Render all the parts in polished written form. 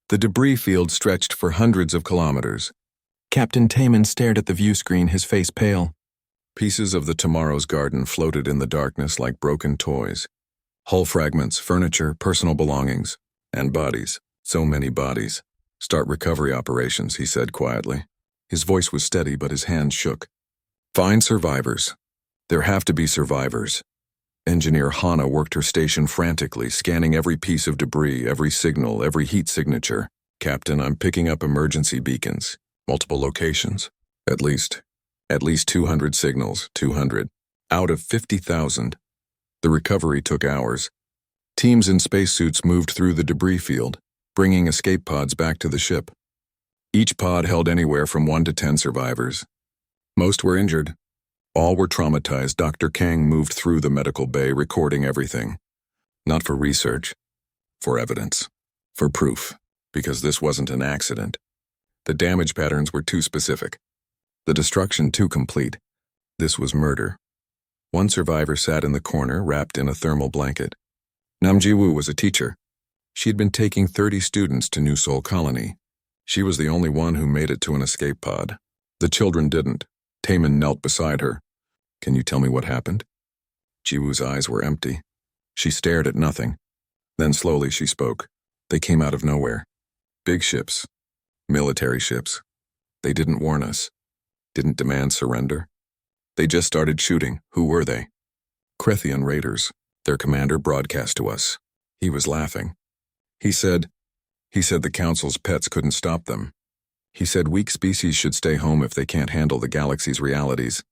The debris field stretched for hundreds of kilometers. Captain Taman stared at the view screen, his face pale. Pieces of the Tomorrow's Garden floated in the darkness like broken toys. Hull fragments, furniture, personal belongings, and bodies. So many bodies. Start recovery operations, he said quietly. His voice was steady, but his hands shook. Find survivors. There have to be survivors. Engineer Hana worked her station frantically, scanning every piece of debris, every signal, every heat signature. Captain, I'm picking up emergency beacons. Multiple locations. At least 200 signals, 200. Out of 50,000. The recovery took hours. Teams in spacesuits moved through the debris field, bringing escape pods back to the ship. Each pod held anywhere from 1 to 10 survivors. Most were injured. All were traumatized. Dr. Kang moved through the medical bay, recording everything. Not for research, for evidence, for proof, because this wasn't an accident. The damage patterns were too specific. The destruction too complete. This was murder. One survivor sat in the corner, wrapped in a thermal blanket. Nam Ji-woo was a teacher. She had been taking 30 students to New Seoul Colony. She was the only one who made it to an escape pod. The children didn't. Taman knelt beside her. Can you tell me what happened? Ji-woo's eyes were empty. She stared at nothing. Then slowly she spoke. They came out of nowhere. Big ships. Military ships. They didn't warn us. Didn't demand surrender. They just started shooting. Who were they? Krethian raiders. Their commander broadcast to us. He was laughing. He said the Council's pets couldn't stop them. He said weak species should stay home if they can't handle the galaxy's realities.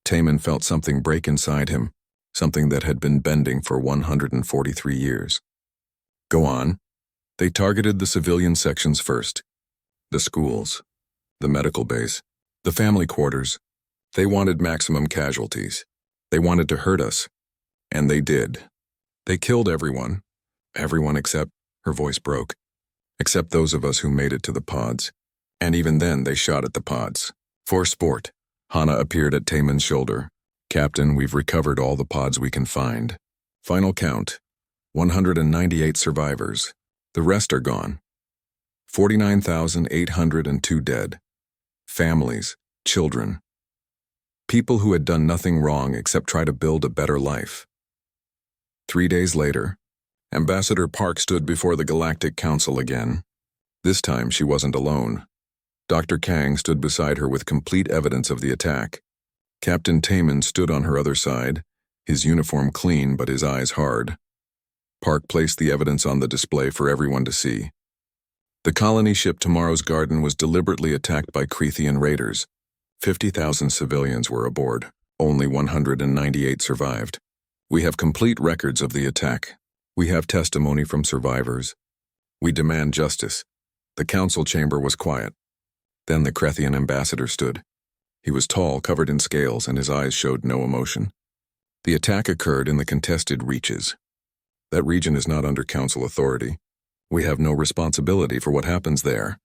Taman felt something break inside him, something that had been bending for 143 years. Go on. They targeted the civilian sections first. The schools, the medical base, the family quarters. They wanted maximum casualties. They wanted to hurt us. And they did. They killed everyone. Everyone except, her voice broke, except those of us who made it to the pods. And even then they shot at the pods. For sport. Hana appeared at Taman's shoulder. Captain, we've recovered all the pods we can find. Final count. 198 survivors. The rest are gone. 49,802 dead. Families, children. People who had done nothing wrong except try to build a better life. 3 days later, Ambassador Park stood before the Galactic Council again. This time she wasn't alone. Dr. Kang stood beside her with complete evidence of the attack. Captain Taman stood on her other side, his uniform clean but his eyes hard. Park placed the evidence on the display for everyone to see. The colony ship Tomorrow's Garden was deliberately attacked by Krethian raiders. 50,000 civilians were aboard. Only 198 survived. We have complete records of the attack. We have testimony from survivors. We demand justice. The council chamber was quiet. Then the Krethian ambassador stood. He was tall, covered in scales, and his eyes showed no emotion. The attack occurred in the contested reaches. That region is not under council authority. We have no responsibility for what happens there.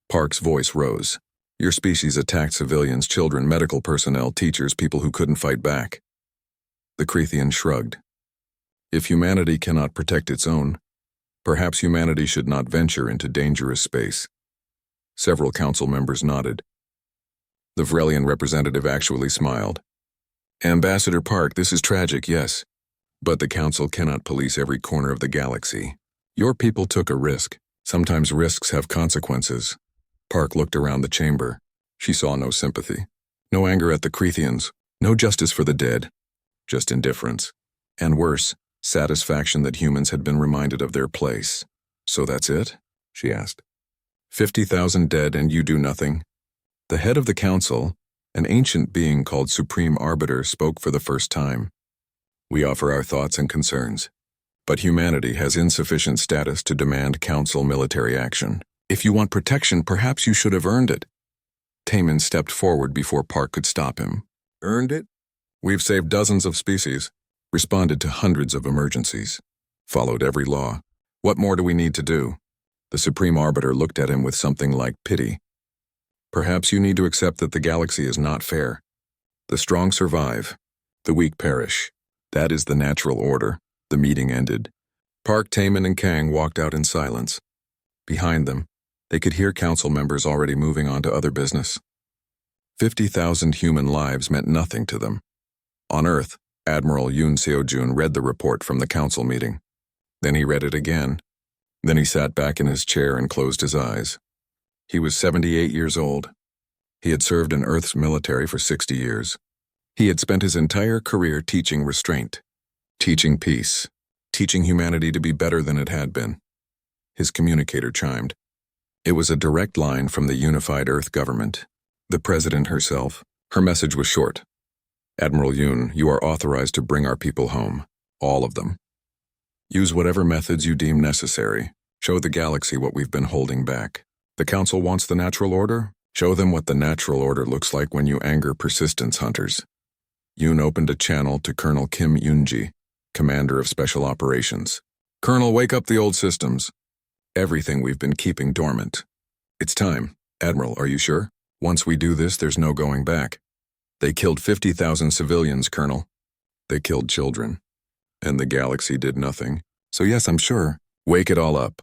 Park's voice rose. Your species attacked civilians, children, medical personnel, teachers, people who couldn't fight back. The Krethian shrugged. If humanity cannot protect its own, perhaps humanity should not venture into dangerous space. Several council members nodded. The Vrelian representative actually smiled. Ambassador Park, this is tragic, yes. But the council cannot police every corner of the galaxy. Your people took a risk. Sometimes risks have consequences. Park looked around the chamber. She saw no sympathy. No anger at the Krethians. No justice for the dead. Just indifference. And worse, satisfaction that humans had been reminded of their place. So that's it? She asked. 50,000 dead and you do nothing? The head of the council, an ancient being called Supreme Arbiter, spoke for the first time. We offer our thoughts and concerns. But humanity has insufficient status to demand council military action. If you want protection, perhaps you should have earned it. Taman stepped forward before Park could stop him. Earned it? We've saved dozens of species, responded to hundreds of emergencies, followed every law. What more do we need to do? The Supreme Arbiter looked at him with something like pity. Perhaps you need to accept that the galaxy is not fair. The strong survive. The weak perish. That is the natural order. The meeting ended. Park, Taman, and Kang walked out in silence. Behind them, they could hear council members already moving on to other business. 50,000 human lives meant nothing to them. On Earth, Admiral Yoon Seo-jun read the report from the council meeting. Then he read it again. Then he sat back in his chair and closed his eyes. He was 78 years old. He had served in Earth's military for 60 years. He had spent his entire career teaching restraint, teaching peace, teaching humanity to be better than it had been. His communicator chimed. It was a direct line from the unified Earth government, the president herself. Her message was short. Admiral Yoon, you are authorized to bring our people home, all of them. Use whatever methods you deem necessary. Show the galaxy what we've been holding back. The council wants the natural order? Show them what the natural order looks like when you anger persistence hunters. Yoon opened a channel to Colonel Kim Yoonji, commander of special operations. Colonel, wake up the old systems. Everything we've been keeping dormant. It's time. Admiral, are you sure? Once we do this, there's no going back. They killed 50,000 civilians, Colonel. They killed children. And the galaxy did nothing. So yes, I'm sure. Wake it all up.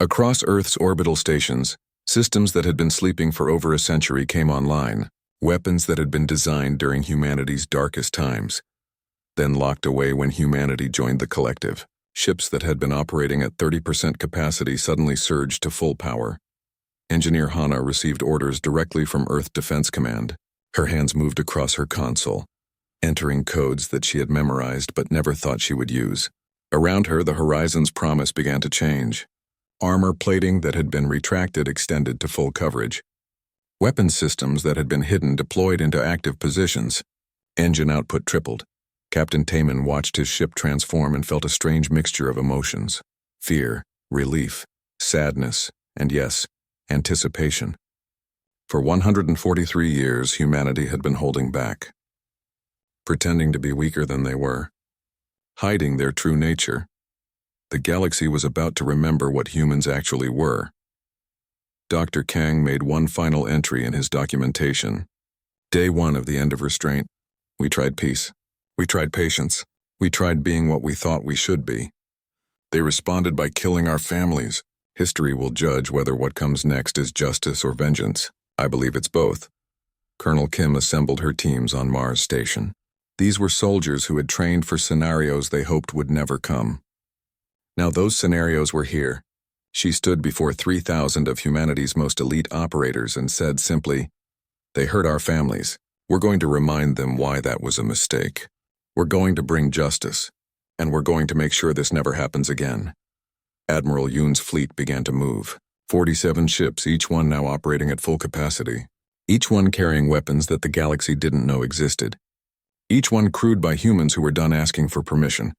Across Earth's orbital stations, systems that had been sleeping for over a century came online, weapons that had been designed during humanity's darkest times, then locked away when humanity joined the collective. Ships that had been operating at 30% capacity suddenly surged to full power. Engineer Hana received orders directly from Earth Defense Command. Her hands moved across her console, entering codes that she had memorized but never thought she would use. Around her, the horizon's promise began to change. Armor plating that had been retracted extended to full coverage. Weapon systems that had been hidden deployed into active positions. Engine output tripled. Captain Taman watched his ship transform and felt a strange mixture of emotions. Fear, relief, sadness, and yes, anticipation. For 143 years, humanity had been holding back, pretending to be weaker than they were, hiding their true nature. The galaxy was about to remember what humans actually were. Dr. Kang made one final entry in his documentation. Day 1 of the end of Restraint. We tried peace. We tried patience. We tried being what we thought we should be. They responded by killing our families. History will judge whether what comes next is justice or vengeance. I believe it's both. Colonel Kim assembled her teams on Mars Station. These were soldiers who had trained for scenarios they hoped would never come. Now those scenarios were here. She stood before 3,000 of humanity's most elite operators and said simply, "They hurt our families. We're going to remind them why that was a mistake. We're going to bring justice, and we're going to make sure this never happens again." Admiral Yoon's fleet began to move. 47 ships, each one now operating at full capacity. Each one carrying weapons that the galaxy didn't know existed. Each one crewed by humans who were done asking for permission.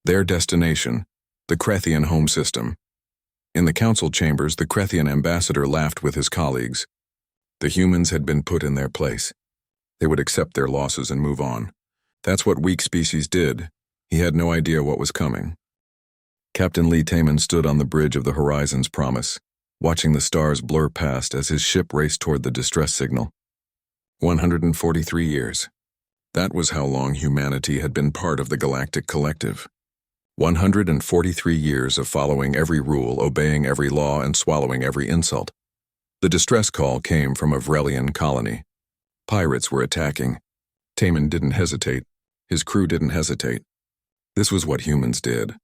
Their destination, the Krethian home system. In the council chambers, the Krethian ambassador laughed with his colleagues. The humans had been put in their place. They would accept their losses and move on. That's what weak species did. He had no idea what was coming. Captain Lee Taman stood on the bridge of the Horizon's Promise, watching the stars blur past as his ship raced toward the distress signal. 143 years. That was how long humanity had been part of the Galactic Collective. 143 years of following every rule, obeying every law, and swallowing every insult. The distress call came from a Vrelian colony. Pirates were attacking. Taman didn't hesitate. His crew didn't hesitate. This was what humans did.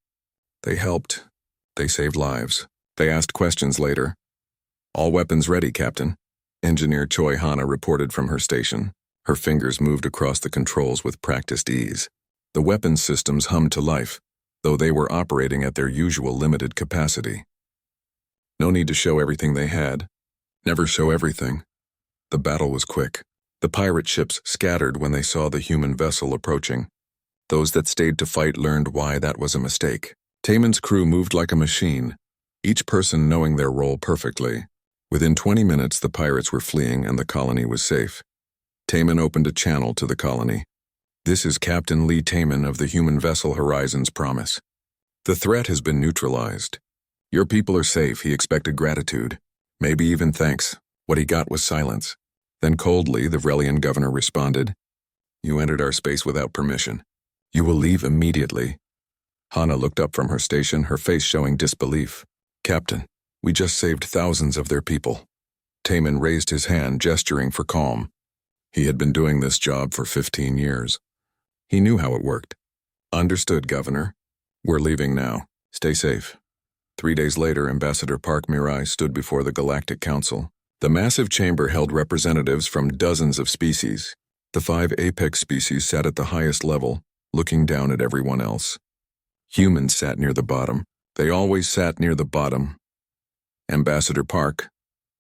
They helped. They saved lives. They asked questions later. "All weapons ready, Captain." Engineer Choi Hana reported from her station. Her fingers moved across the controls with practiced ease. The weapons systems hummed to life, though they were operating at their usual limited capacity. No need to show everything they had. Never show everything. The battle was quick. The pirate ships scattered when they saw the human vessel approaching. Those that stayed to fight learned why that was a mistake. Taman's crew moved like a machine, each person knowing their role perfectly. Within 20 minutes, the pirates were fleeing and the colony was safe. Taman opened a channel to the colony. "This is Captain Lee Taman of the human vessel Horizon's Promise. The threat has been neutralized. Your people are safe," he expected gratitude, maybe even thanks. What he got was silence. Then coldly, the Vrelian governor responded, "You entered our space without permission. You will leave immediately." Hana looked up from her station, her face showing disbelief. "Captain, We just saved thousands of their people. Taman raised his hand, gesturing for calm. He had been doing this job for 15 years. He knew how it worked. Understood, Governor. We're leaving now. Stay safe. 3 days later, Ambassador Park Mirai stood before the Galactic Council. The massive chamber held representatives from dozens of species. The 5 apex species sat at the highest level, looking down at everyone else. Humans sat near the bottom. They always sat near the bottom. Ambassador Park,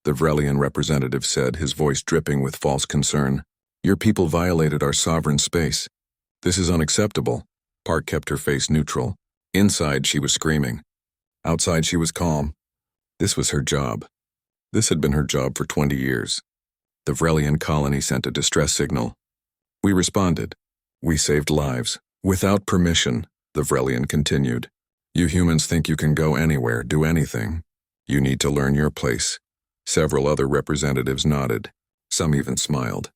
the Vrelian representative said, his voice dripping with false concern. Your people violated our sovereign space. This is unacceptable. Park kept her face neutral. Inside, she was screaming. Outside, she was calm. This was her job. This had been her job for 20 years. The Vrelian colony sent a distress signal. We responded. We saved lives. Without permission, the Vrelian continued. You humans think you can go anywhere, do anything. You need to learn your place. Several other representatives nodded. Some even smiled.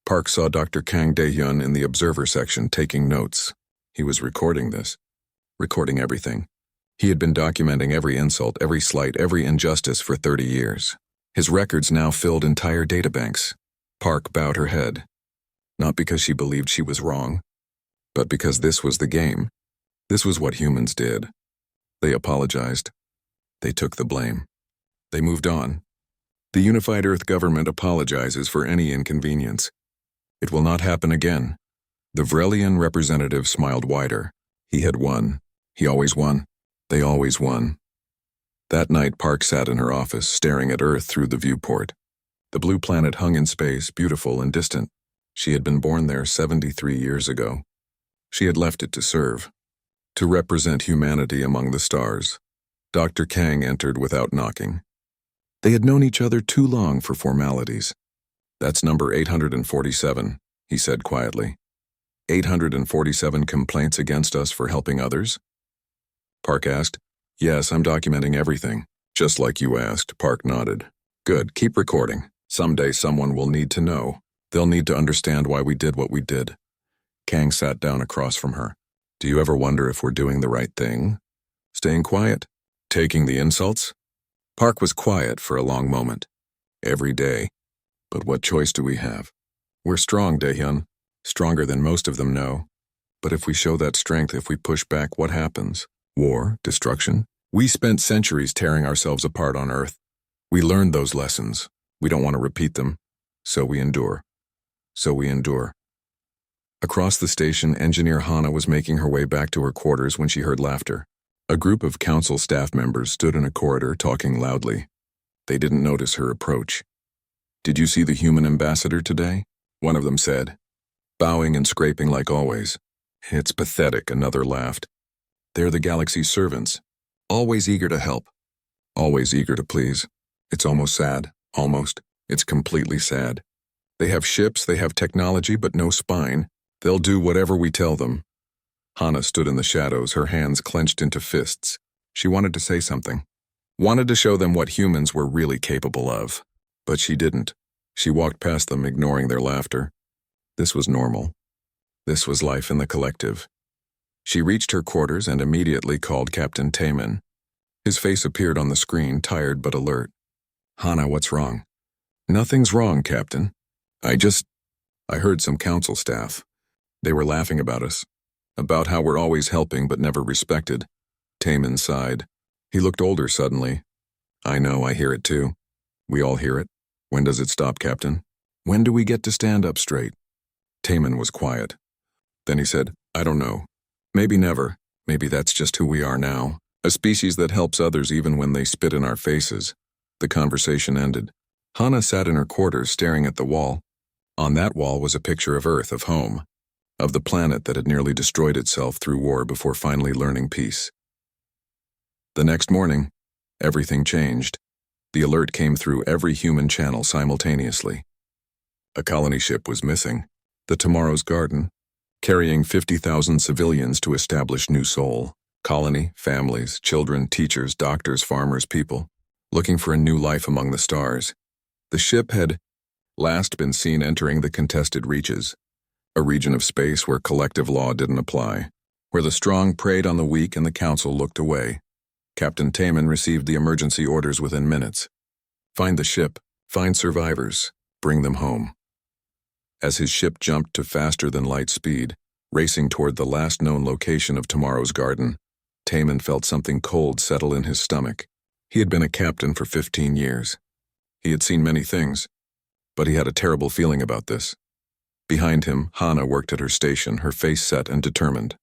Park saw Dr. Kang Dae-hyun in the observer section taking notes. He was recording this. Recording everything. He had been documenting every insult, every slight, every injustice for 30 years. His records now filled entire databanks. Park bowed her head. Not because she believed she was wrong, but because this was the game. This was what humans did. They apologized. They took the blame. They moved on. The Unified Earth government apologizes for any inconvenience. It will not happen again. The Vrelian representative smiled wider. He had won. He always won. They always won. That night, Park sat in her office, staring at Earth through the viewport. The blue planet hung in space, beautiful and distant. She had been born there 73 years ago. She had left it to serve, to represent humanity among the stars. Dr. Kang entered without knocking. They had known each other too long for formalities. That's number 847, he said quietly. 847 complaints against us for helping others? Park asked. Yes, I'm documenting everything. Just like you asked, Park nodded. Good, keep recording. Someday someone will need to know. They'll need to understand why we did what we did. Kang sat down across from her. Do you ever wonder if we're doing the right thing? Staying quiet? Taking the insults? Park was quiet for a long moment. Every day. But what choice do we have? We're strong, Dae-hyun. Stronger than most of them know. But if we show that strength, if we push back, what happens? War? Destruction? We spent centuries tearing ourselves apart on Earth. We learned those lessons. We don't want to repeat them. So we endure. So we endure. Across the station, Engineer Hana was making her way back to her quarters when she heard laughter. A group of council staff members stood in a corridor talking loudly. They didn't notice her approach. Did you see the human ambassador today? One of them said, bowing and scraping like always. It's pathetic, another laughed. They're the galaxy's servants, always eager to help, always eager to please. It's almost sad, almost. It's completely sad. They have ships, they have technology, but no spine. They'll do whatever we tell them. Hana stood in the shadows, her hands clenched into fists. She wanted to say something. Wanted to show them what humans were really capable of. But she didn't. She walked past them, ignoring their laughter. This was normal. This was life in the collective. She reached her quarters and immediately called Captain Taman. His face appeared on the screen, tired but alert. Hana, what's wrong? Nothing's wrong, Captain. I heard some council staff. They were laughing about us. About how we're always helping but never respected. Taman sighed. He looked older suddenly. I know, I hear it too. We all hear it. When does it stop, Captain? When do we get to stand up straight? Taman was quiet. Then he said, I don't know. Maybe never. Maybe that's just who we are now. A species that helps others even when they spit in our faces. The conversation ended. Hana sat in her quarters staring at the wall. On that wall was a picture of Earth, of home. Of the planet that had nearly destroyed itself through war before finally learning peace. The next morning, everything changed. The alert came through every human channel simultaneously. A colony ship was missing. The Tomorrow's Garden, carrying 50,000 civilians to establish New Sol. Colony, families, children, teachers, doctors, farmers, people, looking for a new life among the stars. The ship had last been seen entering the contested reaches, a region of space where collective law didn't apply, where the strong preyed on the weak and the council looked away. Captain Taman received the emergency orders within minutes. Find the ship, find survivors, bring them home. As his ship jumped to faster-than-light speed, racing toward the last known location of Tomorrow's Garden, Taman felt something cold settle in his stomach. He had been a captain for 15 years. He had seen many things, but he had a terrible feeling about this. Behind him, Hana worked at her station, her face set and determined.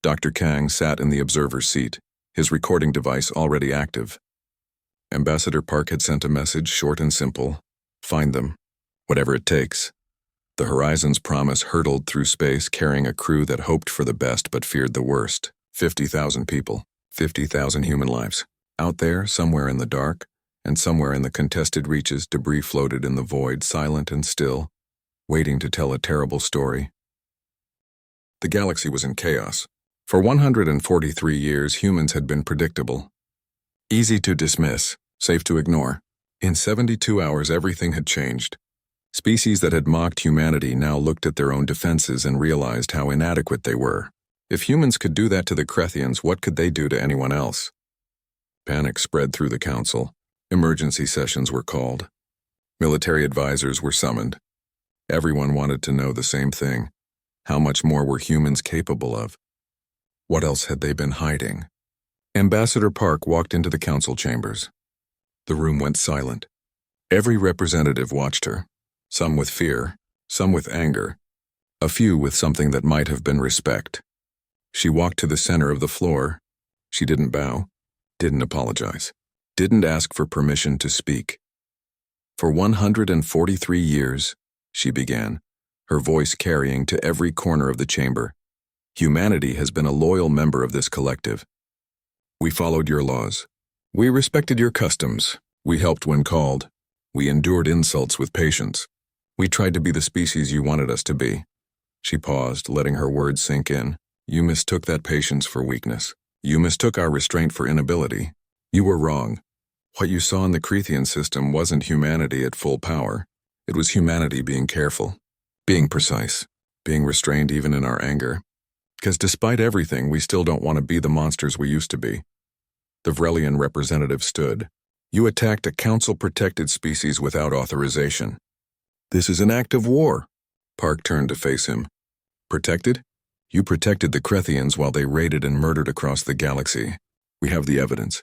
Dr. Kang sat in the observer's seat, his recording device already active. Ambassador Park had sent a message, short and simple. Find them, whatever it takes. The Horizon's promise hurtled through space, carrying a crew that hoped for the best but feared the worst. 50,000 people, 50,000 human lives. Out there, somewhere in the dark, and somewhere in the contested reaches, debris floated in the void, silent and still, waiting to tell a terrible story. The galaxy was in chaos. For 143 years, humans had been predictable. Easy to dismiss, safe to ignore. In 72 hours, everything had changed. Species that had mocked humanity now looked at their own defenses and realized how inadequate they were. If humans could do that to the Krethians, what could they do to anyone else? Panic spread through the council. Emergency sessions were called. Military advisors were summoned. Everyone wanted to know the same thing. How much more were humans capable of? What else had they been hiding? Ambassador Park walked into the council chambers. The room went silent. Every representative watched her, some with fear, some with anger, a few with something that might have been respect. She walked to the center of the floor. She didn't bow, didn't apologize, didn't ask for permission to speak. For 143 years, she began, her voice carrying to every corner of the chamber. Humanity has been a loyal member of this collective. We followed your laws. We respected your customs. We helped when called. We endured insults with patience. We tried to be the species you wanted us to be. She paused, letting her words sink in. You mistook that patience for weakness. You mistook our restraint for inability. You were wrong. What you saw in the Krethian system wasn't humanity at full power. It was humanity being careful, being precise, being restrained even in our anger. Because despite everything, we still don't want to be the monsters we used to be. The Vrelian representative stood. You attacked a council-protected species without authorization. This is an act of war. Park turned to face him. Protected? You protected the Krethians while they raided and murdered across the galaxy. We have the evidence.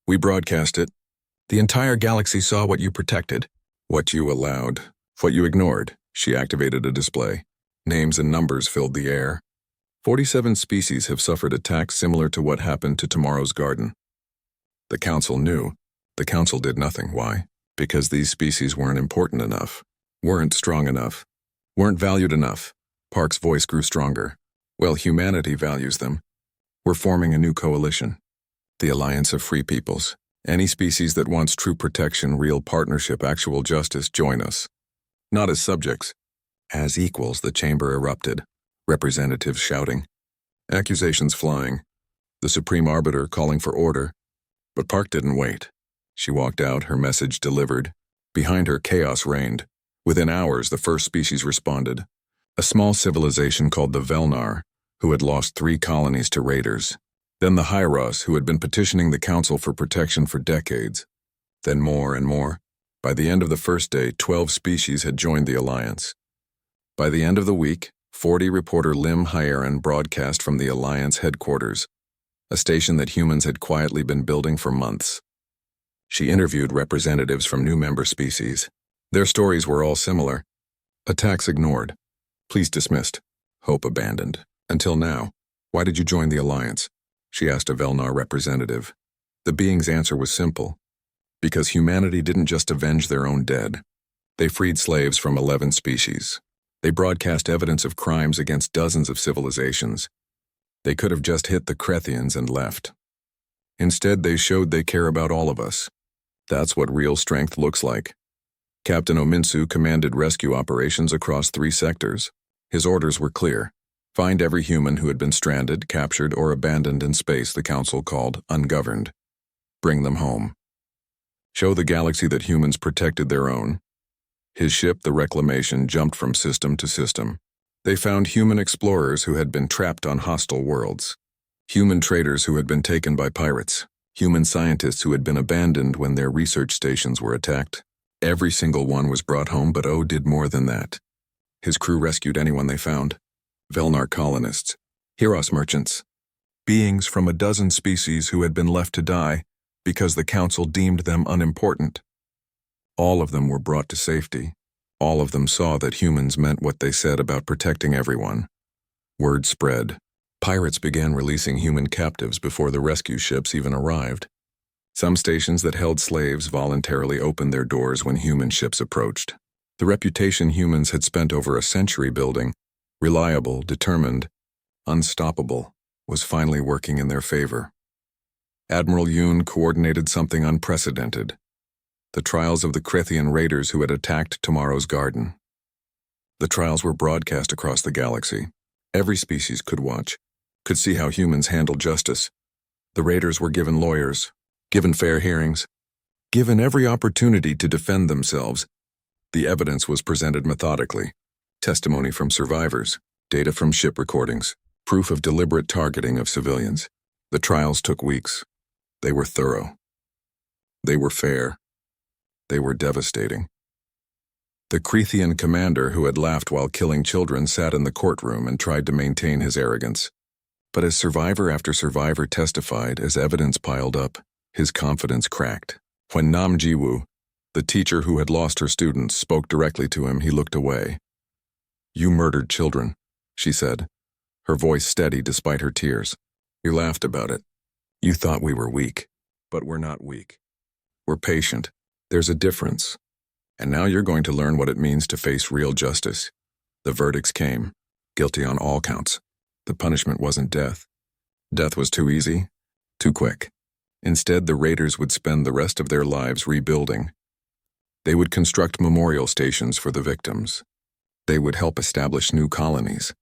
We broadcast it. The entire galaxy saw what you protected, what you allowed, what you ignored. She activated a display. Names and numbers filled the air. 47 species have suffered attacks similar to what happened to Tomorrow's Garden. The council knew. The council did nothing. Why? Because these species weren't important enough, weren't strong enough, weren't valued enough. Park's voice grew stronger. Well, humanity values them. We're forming a new coalition. The Alliance of Free Peoples. Any species that wants true protection, real partnership, actual justice, join us. Not as subjects. As equals, the chamber erupted. Representatives shouting. Accusations flying. The Supreme Arbiter calling for order. But Park didn't wait. She walked out, her message delivered. Behind her, chaos reigned. Within hours, the first species responded. A small civilization called the Velnar, who had lost 3 colonies to raiders. Then the Hyros, who had been petitioning the council for protection for decades. Then more and more. By the end of the first day, 12 species had joined the alliance. By the end of the week, 40 reporter Lim Hyeran broadcast from the Alliance headquarters, a station that humans had quietly been building for months. She interviewed representatives from new member species. Their stories were all similar. Attacks ignored. Pleas dismissed. Hope abandoned. Until now. Why did you join the Alliance? She asked a Velnar representative. The being's answer was simple. Because humanity didn't just avenge their own dead. They freed slaves from 11 species. They broadcast evidence of crimes against dozens of civilizations. They could have just hit the Krethians and left. Instead, they showed they care about all of us. That's what real strength looks like. Captain Ominsu commanded rescue operations across 3 sectors. His orders were clear. Find every human who had been stranded, captured, or abandoned in space the council called ungoverned. Bring them home. Show the galaxy that humans protected their own. His ship, the Reclamation, jumped from system to system. They found human explorers who had been trapped on hostile worlds. Human traders who had been taken by pirates. human scientists who had been abandoned when their research stations were attacked. Every single one was brought home, but O did more than that. His crew rescued anyone they found. Velnar colonists, Heros merchants, beings from a dozen species who had been left to die because the Council deemed them unimportant. All of them were brought to safety. All of them saw that humans meant what they said about protecting everyone. Word spread. Pirates began releasing human captives before the rescue ships even arrived. Some stations that held slaves voluntarily opened their doors when human ships approached. The reputation humans had spent over a century building, reliable, determined, unstoppable, was finally working in their favor. Admiral Yoon coordinated something unprecedented: the trials of the Krethian raiders who had attacked Tomorrow's Garden. The trials were broadcast across the galaxy. Every species could watch, could see how humans handled justice. The raiders were given lawyers, given fair hearings, given every opportunity to defend themselves. The evidence was presented methodically: testimony from survivors, data from ship recordings, proof of deliberate targeting of civilians. The trials took weeks. They were thorough. They were fair. They were devastating. The Krethian commander who had laughed while killing children sat in the courtroom and tried to maintain his arrogance. But as survivor after survivor testified, as evidence piled up, his confidence cracked. When Nam Jiwoo, the teacher who had lost her students, spoke directly to him, he looked away. "You murdered children," she said, her voice steady despite her tears. "You laughed about it. You thought we were weak. But we're not weak. We're patient. There's a difference. And now you're going to learn what it means to face real justice." The verdicts came. Guilty on all counts. The punishment wasn't death. Death was too easy, too quick. Instead, the raiders would spend the rest of their lives rebuilding. They would construct memorial stations for the victims. They would help establish new colonies.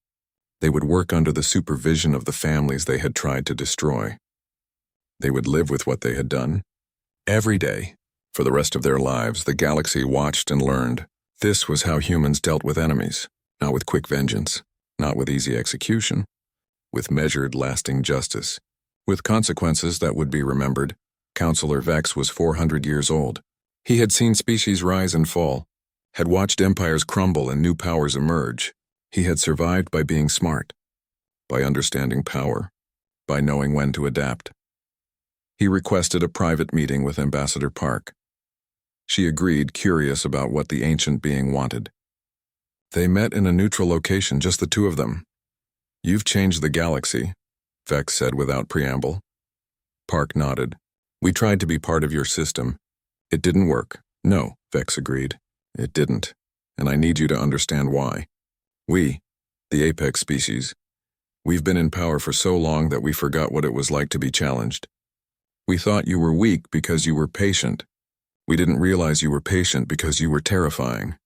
They would work under the supervision of the families they had tried to destroy. They would live with what they had done. Every day, for the rest of their lives, the galaxy watched and learned. This was how humans dealt with enemies, not with quick vengeance, not with easy execution, with measured, lasting justice, with consequences that would be remembered. Counselor Vex was 400 years old. He had seen species rise and fall, had watched empires crumble and new powers emerge. He had survived by being smart, by understanding power, by knowing when to adapt. He requested a private meeting with Ambassador Park. She agreed, curious about what the ancient being wanted. They met in a neutral location, just the two of them. "You've changed the galaxy," Vex said without preamble. Park nodded. "We tried to be part of your system. It didn't work." "No," Vex agreed. "It didn't. And I need you to understand why. We, the apex species, we've been in power for so long that we forgot what it was like to be challenged. We thought you were weak because you were patient. We didn't realize you were patient because you were terrifying."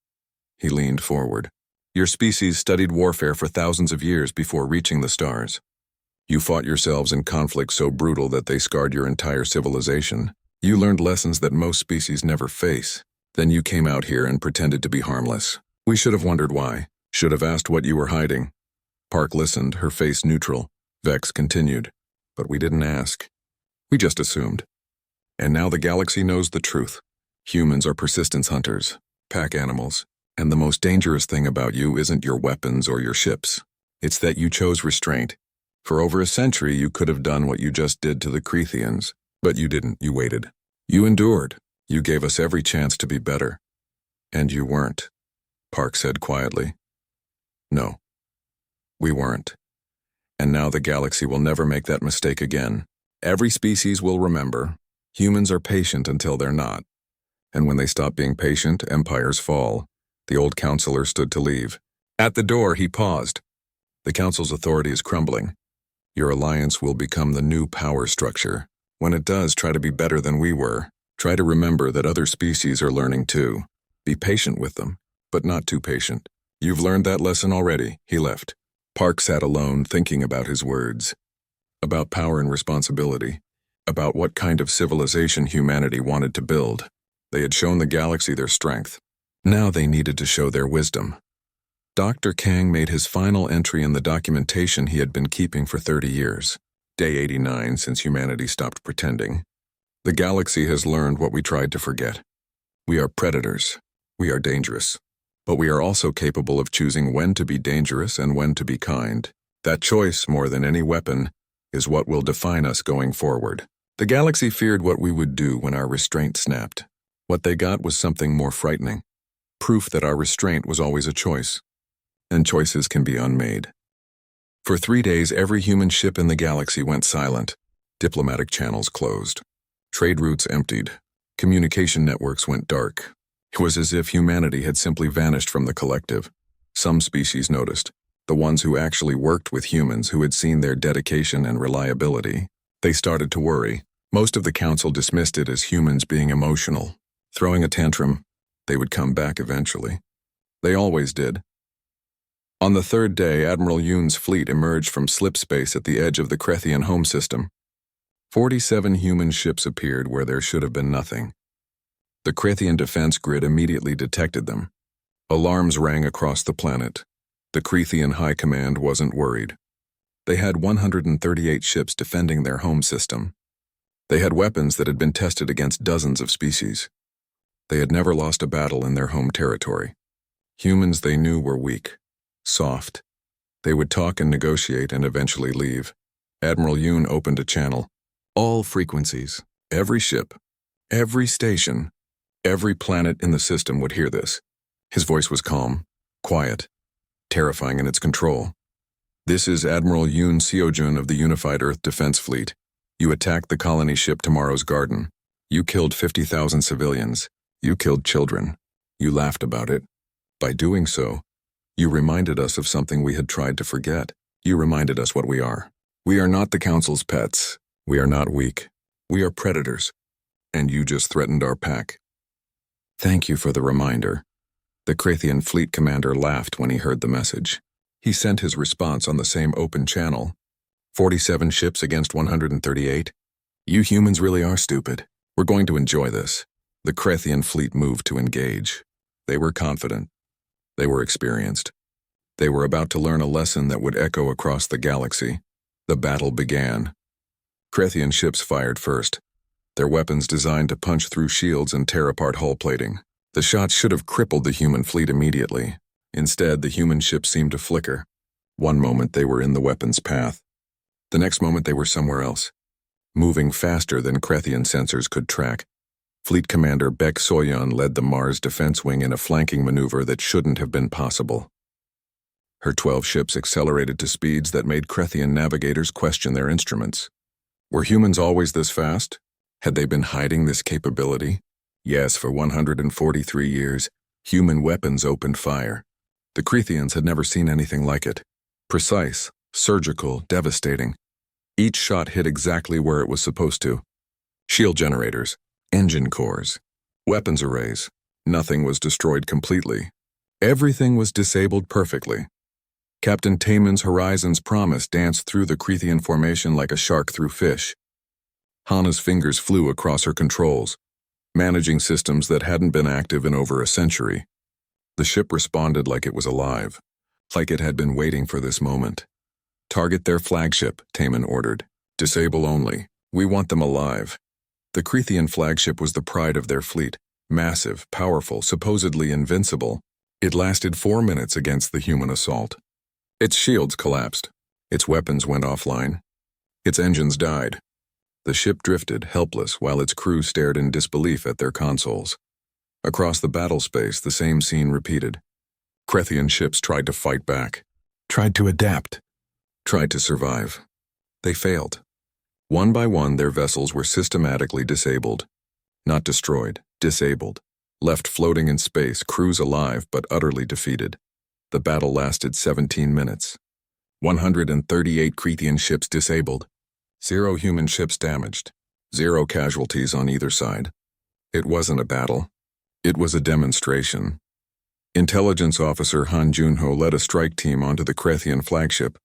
He leaned forward. "Your species studied warfare for thousands of years before reaching the stars. You fought yourselves in conflicts so brutal that they scarred your entire civilization. You learned lessons that most species never face. Then you came out here and pretended to be harmless. We should have wondered why. Should have asked what you were hiding." Park listened, her face neutral. Vex continued. "But we didn't ask. We just assumed. And now the galaxy knows the truth. Humans are persistence hunters, pack animals, and the most dangerous thing about you isn't your weapons or your ships. It's that you chose restraint. For over a century you could have done what you just did to the Krethians, but you didn't. You waited. You endured. You gave us every chance to be better. And you weren't," Park said quietly. "No, we weren't. And now the galaxy will never make that mistake again. Every species will remember. Humans are patient until they're not. And when they stop being patient, empires fall." The old counselor stood to leave. At the door, he paused. "The council's authority is crumbling. Your alliance will become the new power structure. When it does, try to be better than we were. Try to remember that other species are learning too. Be patient with them, but not too patient. You've learned that lesson already." He left. Park sat alone, thinking about his words. About power and responsibility. About what kind of civilization humanity wanted to build. They had shown the galaxy their strength. Now they needed to show their wisdom. Dr. Kang made his final entry in the documentation he had been keeping for 30 years. Day 89 since humanity stopped pretending. The galaxy has learned what we tried to forget. We are predators. We are dangerous. But we are also capable of choosing when to be dangerous and when to be kind. That choice, more than any weapon, is what will define us going forward. The galaxy feared what we would do when our restraint snapped. What they got was something more frightening. Proof that our restraint was always a choice. And choices can be unmade. For 3 days, every human ship in the galaxy went silent. Diplomatic channels closed. Trade routes emptied. Communication networks went dark. It was as if humanity had simply vanished from the collective. Some species noticed. The ones who actually worked with humans, who had seen their dedication and reliability. They started to worry. Most of the council dismissed it as humans being emotional. Throwing a tantrum, they would come back eventually. They always did. On the 3rd day, Admiral Yoon's fleet emerged from slip space at the edge of the Krethian home system. 47 human ships appeared where there should have been nothing. The Krethian defense grid immediately detected them. Alarms rang across the planet. The Krethian High Command wasn't worried. They had 138 ships defending their home system. They had weapons that had been tested against dozens of species. They had never lost a battle in their home territory. Humans they knew were weak, soft. They would talk and negotiate and eventually leave. Admiral Yoon opened a channel. All frequencies, every ship, every station, every planet in the system would hear this. His voice was calm, quiet, terrifying in its control. This is Admiral Yoon Seojun of the Unified Earth Defense Fleet. You attacked the colony ship Tomorrow's Garden. You killed 50,000 civilians. You killed children. You laughed about it. By doing so, you reminded us of something we had tried to forget. You reminded us what we are. We are not the Council's pets. We are not weak. We are predators. And you just threatened our pack. Thank you for the reminder. The Krethian fleet commander laughed when he heard the message. He sent his response on the same open channel. 47 ships against 138. You humans really are stupid. We're going to enjoy this. The Krethian fleet moved to engage. They were confident. They were experienced. They were about to learn a lesson that would echo across the galaxy. The battle began. Krethian ships fired first, their weapons designed to punch through shields and tear apart hull plating. The shots should have crippled the human fleet immediately. Instead, the human ships seemed to flicker. One moment they were in the weapon's path. The next moment they were somewhere else, moving faster than Krethian sensors could track. Fleet Commander Baek Soyeon led the Mars Defense Wing in a flanking maneuver that shouldn't have been possible. Her 12 ships accelerated to speeds that made Krethian navigators question their instruments. Were humans always this fast? Had they been hiding this capability? Yes, for 143 years, human weapons opened fire. The Krethians had never seen anything like it. Precise, surgical, devastating. Each shot hit exactly where it was supposed to. Shield generators, engine cores, weapons arrays. Nothing was destroyed completely. Everything was disabled perfectly. Captain Taemin's Horizon's promise danced through the Krethian formation like a shark through fish. Hana's fingers flew across her controls, managing systems that hadn't been active in over a century. The ship responded like it was alive, like it had been waiting for this moment. Target their flagship, Taemin ordered. Disable only. We want them alive. The Krethian flagship was the pride of their fleet, massive, powerful, supposedly invincible. It lasted 4 minutes against the human assault. Its shields collapsed. Its weapons went offline. Its engines died. The ship drifted, helpless, while its crew stared in disbelief at their consoles. Across the battle space, the same scene repeated. Krethian ships tried to fight back, tried to adapt, tried to survive. They failed. One by one, their vessels were systematically disabled. Not destroyed, disabled. Left floating in space, crews alive but utterly defeated. The battle lasted 17 minutes. 138 Krethian ships disabled. 0 human ships damaged. 0 casualties on either side. It wasn't a battle. It was a demonstration. Intelligence officer Han Junho led a strike team onto the Krethian flagship.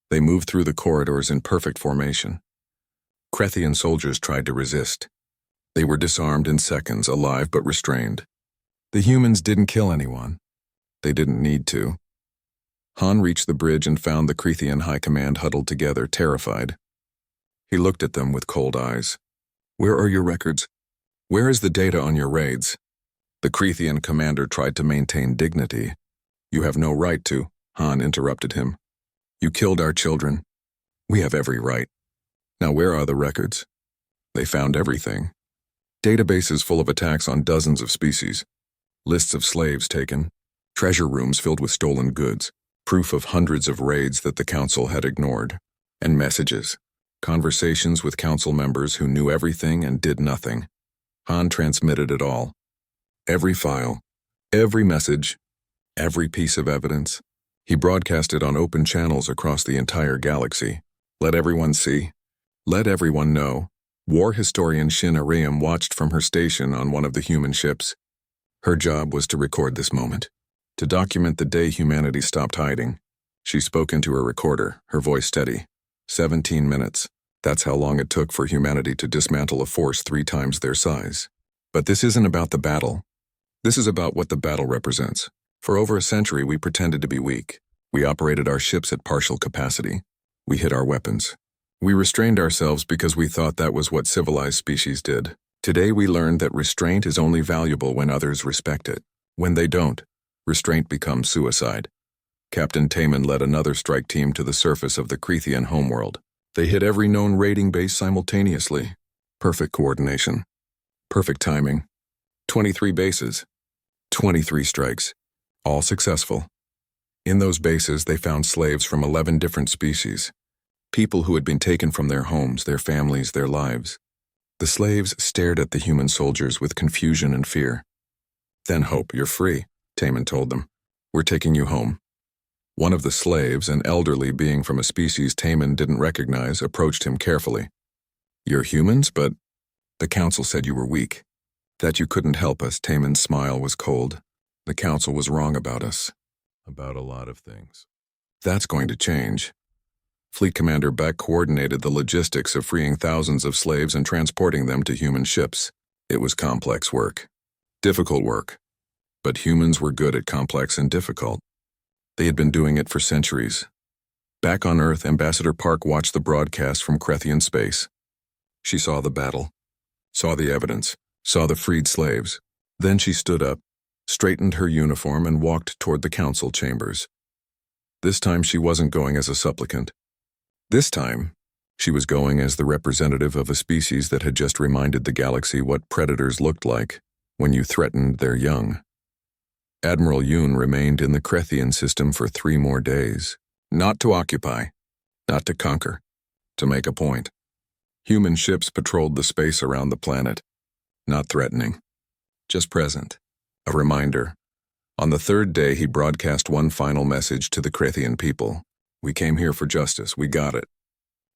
They moved through the corridors in perfect formation. Krethian soldiers tried to resist. They were disarmed in seconds, alive but restrained. The humans didn't kill anyone. They didn't need to. Han reached the bridge and found the Krethian High Command huddled together, terrified. He looked at them with cold eyes. Where are your records? Where is the data on your raids? The Crethean commander tried to maintain dignity. You have no right to, Han interrupted him. You killed our children. We have every right. Now where are the records? They found everything. Databases full of attacks on dozens of species. Lists of slaves taken. Treasure rooms filled with stolen goods. Proof of hundreds of raids that the council had ignored. And messages. Conversations with council members who knew everything and did nothing. Han transmitted it all. Every file. Every message. Every piece of evidence. He broadcast it on open channels across the entire galaxy. Let everyone see. Let everyone know. War historian Shin Ariam watched from her station on one of the human ships. Her job was to record this moment, to document the day humanity stopped hiding. She spoke into her recorder, her voice steady. 17 minutes. That's how long it took for humanity to dismantle a force 3 times their size. But this isn't about the battle. This is about what the battle represents. For over a century, we pretended to be weak. We operated our ships at partial capacity. We hid our weapons. We restrained ourselves because we thought that was what civilized species did. Today we learned that restraint is only valuable when others respect it. When they don't, restraint becomes suicide. Captain Taman led another strike team to the surface of the Crethean homeworld. They hit every known raiding base simultaneously. Perfect coordination. Perfect timing. 23 bases. 23 strikes. All successful. In those bases, they found slaves from 11 different species. People who had been taken from their homes, their families, their lives. The slaves stared at the human soldiers with confusion and fear. Then hope, you're free, Taman told them. We're taking you home. One of the slaves, an elderly being from a species Taman didn't recognize, approached him carefully. You're humans, but the council said you were weak. That you couldn't help us. Taman's smile was cold. The council was wrong about us. About a lot of things. That's going to change. Fleet Commander Beck coordinated the logistics of freeing thousands of slaves and transporting them to human ships. It was complex work. Difficult work. But humans were good at complex and difficult. They had been doing it for centuries. Back on Earth, Ambassador Park watched the broadcast from Crethean space. She saw the battle, saw the evidence, saw the freed slaves. Then she stood up, straightened her uniform, and walked toward the council chambers. This time she wasn't going as a supplicant. This time, she was going as the representative of a species that had just reminded the galaxy what predators looked like when you threatened their young. Admiral Yoon remained in the Crethean system for 3 more days. Not to occupy, not to conquer, to make a point. Human ships patrolled the space around the planet, not threatening, just present, a reminder. On the 3rd day, he broadcast one final message to the Crethean people. We came here for justice. We got it.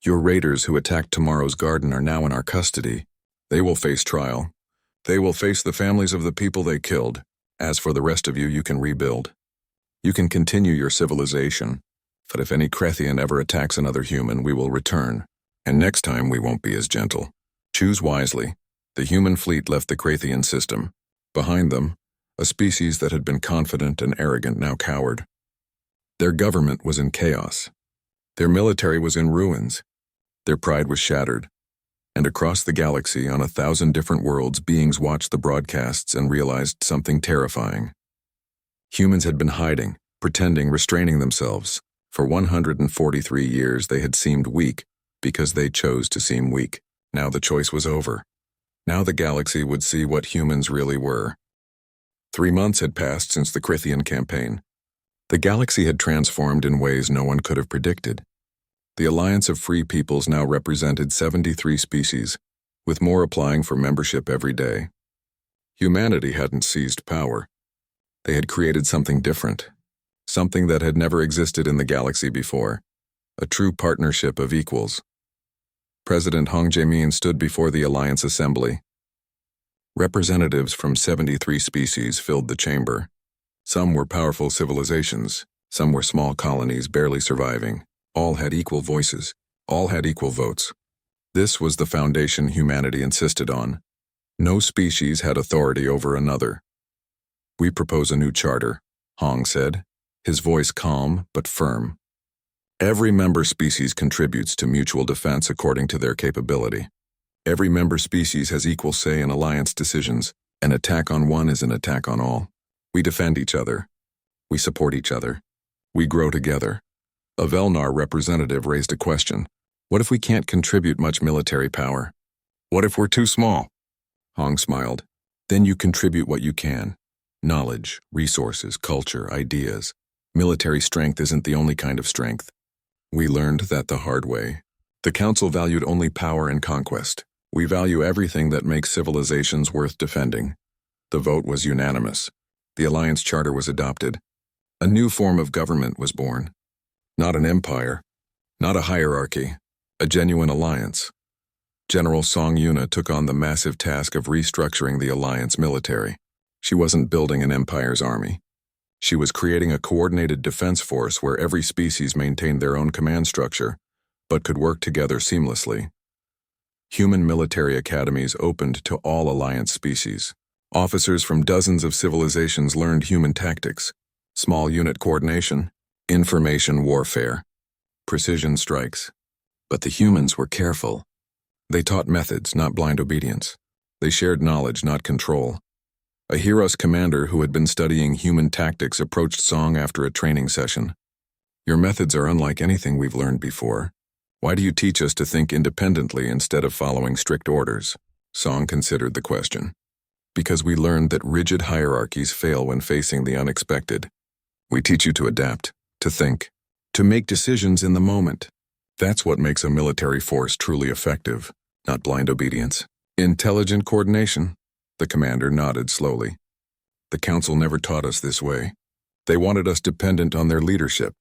Your raiders who attacked tomorrow's garden are now in our custody. They will face trial. They will face the families of the people they killed. As for the rest of you, you can rebuild. You can continue your civilization. But if any Crethean ever attacks another human, we will return. And next time we won't be as gentle. Choose wisely. The human fleet left the Crethean system. Behind them, a species that had been confident and arrogant now cowered. Their government was in chaos. Their military was in ruins. Their pride was shattered. And across the galaxy, on 1,000 different worlds, beings watched the broadcasts and realized something terrifying. Humans had been hiding, pretending, restraining themselves. For 143 years, they had seemed weak because they chose to seem weak. Now the choice was over. Now the galaxy would see what humans really were. 3 months had passed since the Crethean campaign. The galaxy had transformed in ways no one could have predicted. The Alliance of Free Peoples now represented 73 species, with more applying for membership every day. Humanity hadn't seized power. They had created something different, something that had never existed in the galaxy before, a true partnership of equals. President Hong Jae-min stood before the Alliance Assembly. Representatives from 73 species filled the chamber. Some were powerful civilizations, some were small colonies barely surviving. All had equal voices, all had equal votes. This was the foundation humanity insisted on. No species had authority over another. We propose a new charter, Hong said, his voice calm but firm. Every member species contributes to mutual defense according to their capability. Every member species has equal say in alliance decisions. An attack on one is an attack on all. We defend each other. We support each other. We grow together. A Velnar representative raised a question. What if we can't contribute much military power? What if we're too small? Hong smiled. Then you contribute what you can. Knowledge, resources, culture, ideas. Military strength isn't the only kind of strength. We learned that the hard way. The Council valued only power and conquest. We value everything that makes civilizations worth defending. The vote was unanimous. The Alliance Charter was adopted. A new form of government was born. Not an empire, not a hierarchy, a genuine alliance. General Song Yuna took on the massive task of restructuring the Alliance military. She wasn't building an empire's army. She was creating a coordinated defense force where every species maintained their own command structure, but could work together seamlessly. Human military academies opened to all Alliance species. Officers from dozens of civilizations learned human tactics, small unit coordination, information warfare, precision strikes. But the humans were careful. They taught methods, not blind obedience. They shared knowledge, not control. A Heros commander who had been studying human tactics approached Song after a training session. Your methods are unlike anything we've learned before. Why do you teach us to think independently instead of following strict orders? Song considered the question. Because we learned that rigid hierarchies fail when facing the unexpected. We teach you to adapt, to think, to make decisions in the moment. That's what makes a military force truly effective, not blind obedience. Intelligent coordination. The commander nodded slowly. The Council never taught us this way. They wanted us dependent on their leadership.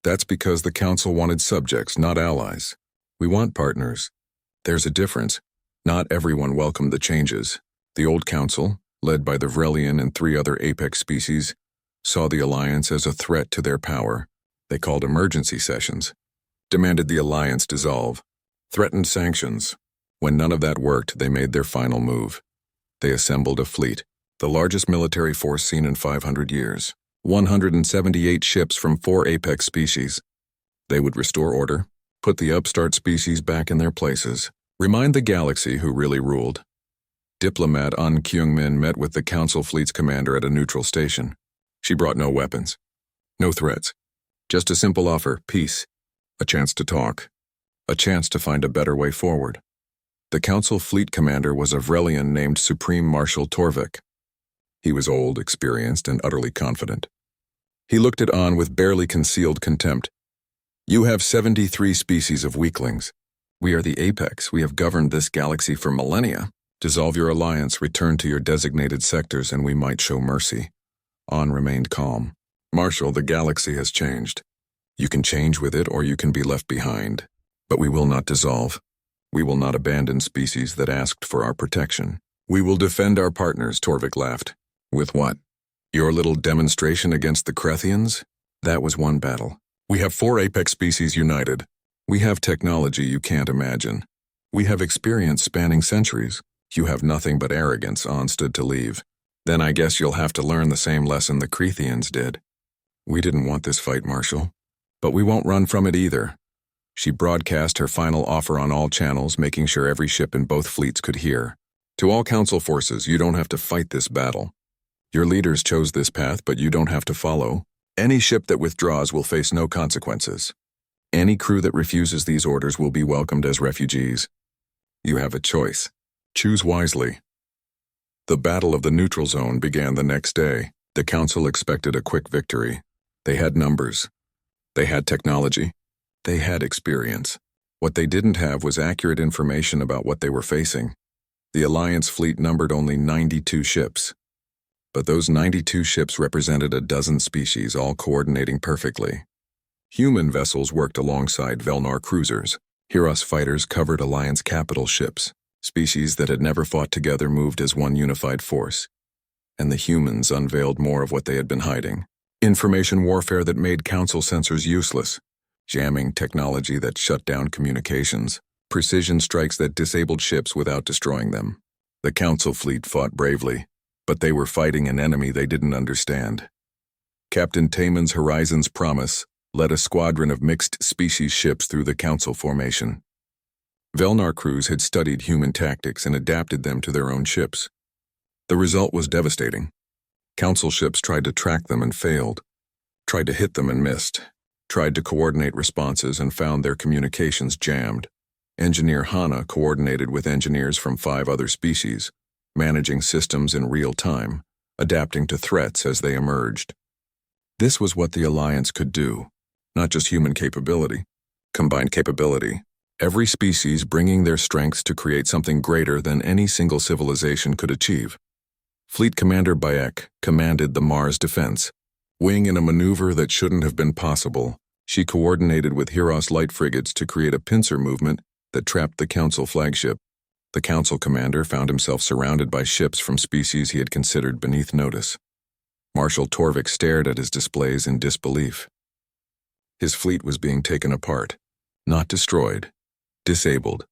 That's because the Council wanted subjects, not allies. We want partners. There's a difference. Not everyone welcomed the changes. The old Council, led by the Vrelian and 3 other apex species, saw the Alliance as a threat to their power. They called emergency sessions, demanded the Alliance dissolve, threatened sanctions. When none of that worked, they made their final move. They assembled a fleet, the largest military force seen in 500 years. 178 ships from 4 apex species. They would restore order, put the upstart species back in their places, remind the galaxy who really ruled. Diplomat An Kyung-min met with the Council Fleet's commander at a neutral station. She brought no weapons, no threats, just a simple offer, peace, a chance to talk, a chance to find a better way forward. The Council Fleet commander was a Vrelian named Supreme Marshal Torvik. He was old, experienced, and utterly confident. He looked at An with barely concealed contempt. You have 73 species of weaklings. We are the apex. We have governed this galaxy for millennia. Dissolve your alliance, return to your designated sectors, and we might show mercy. An remained calm. Marshal, the galaxy has changed. You can change with it or you can be left behind. But we will not dissolve. We will not abandon species that asked for our protection. We will defend our partners, Torvik laughed. With what? Your little demonstration against the Krethians? That was one battle. We have 4 apex species united. We have technology you can't imagine. We have experience spanning centuries. You have nothing but arrogance. An stood to leave. Then I guess you'll have to learn the same lesson the Krethians did. We didn't want this fight, Marshal. But we won't run from it either. She broadcast her final offer on all channels, making sure every ship in both fleets could hear. To all Council forces, you don't have to fight this battle. Your leaders chose this path, but you don't have to follow. Any ship that withdraws will face no consequences. Any crew that refuses these orders will be welcomed as refugees. You have a choice. Choose wisely. The Battle of the Neutral Zone began the next day. The Council expected a quick victory. They had numbers. They had technology. They had experience. What they didn't have was accurate information about what they were facing. The Alliance fleet numbered only 92 ships. But those 92 ships represented a dozen species, all coordinating perfectly. Human vessels worked alongside Velnar cruisers. Heros fighters covered Alliance capital ships. Species that had never fought together moved as one unified force. And the humans unveiled more of what they had been hiding. Information warfare that made Council sensors useless. Jamming technology that shut down communications. Precision strikes that disabled ships without destroying them. The Council fleet fought bravely, but they were fighting an enemy they didn't understand. Captain Taemon's Horizon's Promise led a squadron of mixed-species ships through the Council formation. Velnar crews had studied human tactics and adapted them to their own ships. The result was devastating. Council ships tried to track them and failed, tried to hit them and missed, tried to coordinate responses and found their communications jammed. Engineer Hana coordinated with engineers from 5 other species, managing systems in real time, adapting to threats as they emerged. This was what the Alliance could do, not just human capability, combined capability. Every species bringing their strengths to create something greater than any single civilization could achieve. Fleet Commander Bayek commanded the Mars Defense. Wing in a maneuver that shouldn't have been possible, she coordinated with Heros light frigates to create a pincer movement that trapped the Council flagship. The Council commander found himself surrounded by ships from species he had considered beneath notice. Marshal Torvik stared at his displays in disbelief. His fleet was being taken apart, not destroyed, disabled.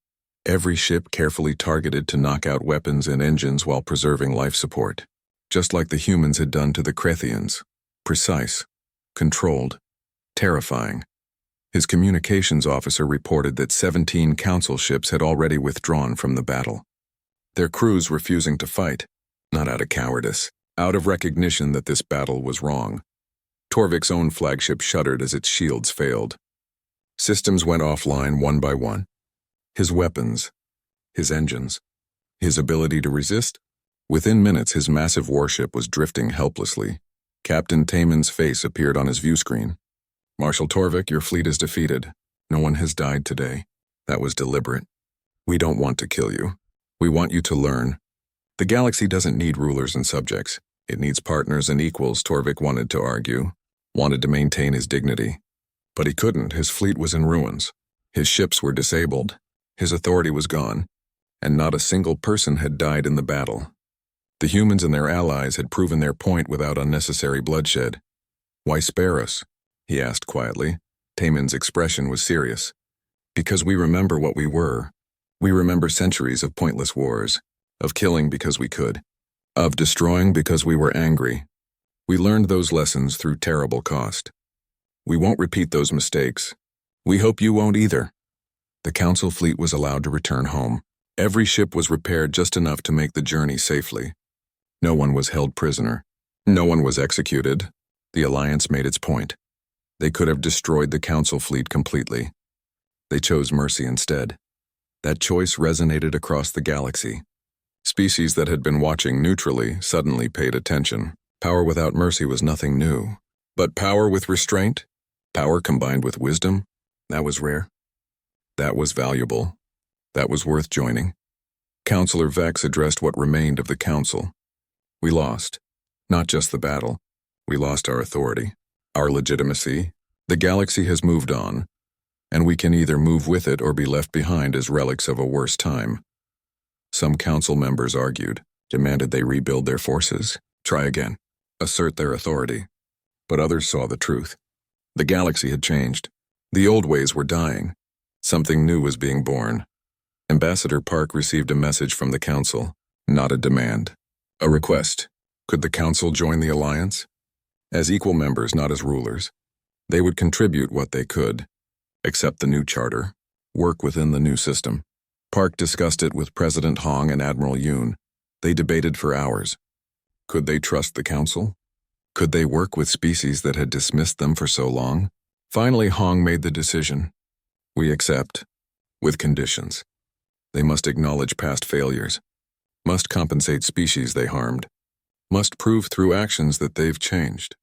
Every ship carefully targeted to knock out weapons and engines while preserving life support, just like the humans had done to the Krethians. Precise, controlled, terrifying. His communications officer reported that 17 Council ships had already withdrawn from the battle. Their crews refusing to fight, not out of cowardice, out of recognition that this battle was wrong. Torvik's own flagship shuddered as its shields failed. Systems went offline one by one. His weapons, his engines, his ability to resist. Within minutes, his massive warship was drifting helplessly. Captain Taman's face appeared on his view screen. Marshal Torvik, your fleet is defeated. No one has died today. That was deliberate. We don't want to kill you. We want you to learn. The galaxy doesn't need rulers and subjects. It needs partners and equals, Torvik wanted to argue, wanted to maintain his dignity. But he couldn't. His fleet was in ruins. His ships were disabled. His authority was gone, and not a single person had died in the battle. The humans and their allies had proven their point without unnecessary bloodshed. Why spare us? He asked quietly. Taman's expression was serious. Because we remember what we were. We remember centuries of pointless wars, of killing because we could, of destroying because we were angry. We learned those lessons through terrible cost. We won't repeat those mistakes. We hope you won't either. The Council fleet was allowed to return home. Every ship was repaired just enough to make the journey safely. No one was held prisoner. No one was executed. The Alliance made its point. They could have destroyed the Council fleet completely. They chose mercy instead. That choice resonated across the galaxy. Species that had been watching neutrally suddenly paid attention. Power without mercy was nothing new. But power with restraint, power combined with wisdom, that was rare. That was valuable. That was worth joining. Counselor Vex addressed what remained of the Council. We lost. Not just the battle. We lost our authority, our legitimacy. The galaxy has moved on, and we can either move with it or be left behind as relics of a worse time. Some Council members argued, demanded they rebuild their forces, try again, assert their authority. But others saw the truth. The galaxy had changed. The old ways were dying. Something new was being born. Ambassador Park received a message from the Council, not a demand, a request. Could the Council join the Alliance? As equal members, not as rulers. They would contribute what they could, accept the new charter, work within the new system. Park discussed it with President Hong and Admiral Yoon. They debated for hours. Could they trust the Council? Could they work with species that had dismissed them for so long? Finally, Hong made the decision. We accept, with conditions. They must acknowledge past failures, must compensate species they harmed, must prove through actions that they've changed.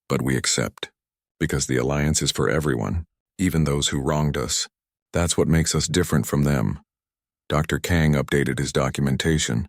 But we accept, because the Alliance is for everyone, even those who wronged us. That's what makes us different from them. Dr. Kang updated his documentation,